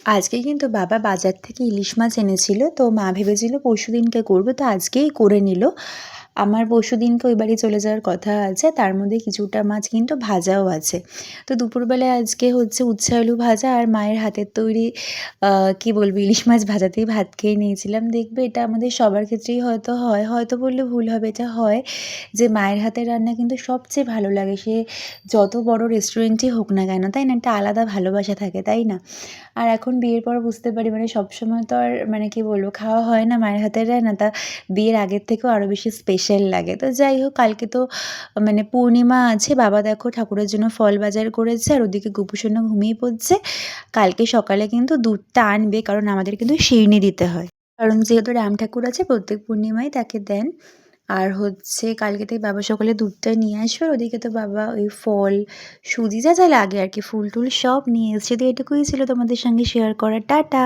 আজকে কিন্তু বাবা বাজার থেকে ইলিশ মাছ এনেছিল। তো মা ভেবেছিল পরশুদিনকে করবে, তো আজকেই করে নিল। আমার পরশুদিনকে ওই বাড়ি চলে যাওয়ার কথা আছে। তার মধ্যে কিছুটা মাছ কিন্তু ভাজাও আছে। তো দুপুরবেলায় আজকে হচ্ছে উচ্ছে আলু ভাজা আর মায়ের হাতের তৈরি কী বলবো, ইলিশ মাছ ভাজাতেই ভাত খেয়ে নিয়েছিলাম। দেখবে এটা আমাদের সবার ক্ষেত্রেই হয়তো হয়, হয়তো বললে ভুল হবে, এটা হয় যে মায়ের হাতের রান্না কিন্তু সবচেয়ে ভালো লাগে। সে যত বড় রেস্টুরেন্টই হোক না কেন, তাই না? একটা আলাদা ভালোবাসা থাকে, তাই না? আর এখন বিয়ের পর বুঝতে পারি, মানে সবসময় তো আর মানে কি বলবো, খাওয়া হয় না মায়ের হাতের রান্না। তা বিয়ের আগের থেকেও আরও বেশি স্পেশাল লাগে। তো যাই হোক, কালকে তো মানে পূর্ণিমা আছে। বাবা দেখো ঠাকুরের জন্য ফল বাজার করেছে, আর ওদিকে গোপুসোনা ঘুমিয়ে পড়ছে। কালকে সকালে কিন্তু দুধটা আনবে, কারণ আমাদের কিন্তু শিরনি দিতে হয়। কারণ যেহেতু রাম ঠাকুর আছে, প্রত্যেক পূর্ণিমায় তাকে দেন। আর হচ্ছে কালকে থেকে বাবা সকালে দুধটা নিয়ে আসবে। আর ওদিকে তো বাবা ওই ফল, সুজি যা যা লাগে আর কি, ফুল টুল সব নিয়ে এসছে। তো এটুকুই ছিল তোমাদের সঙ্গে শেয়ার করা। টাটা।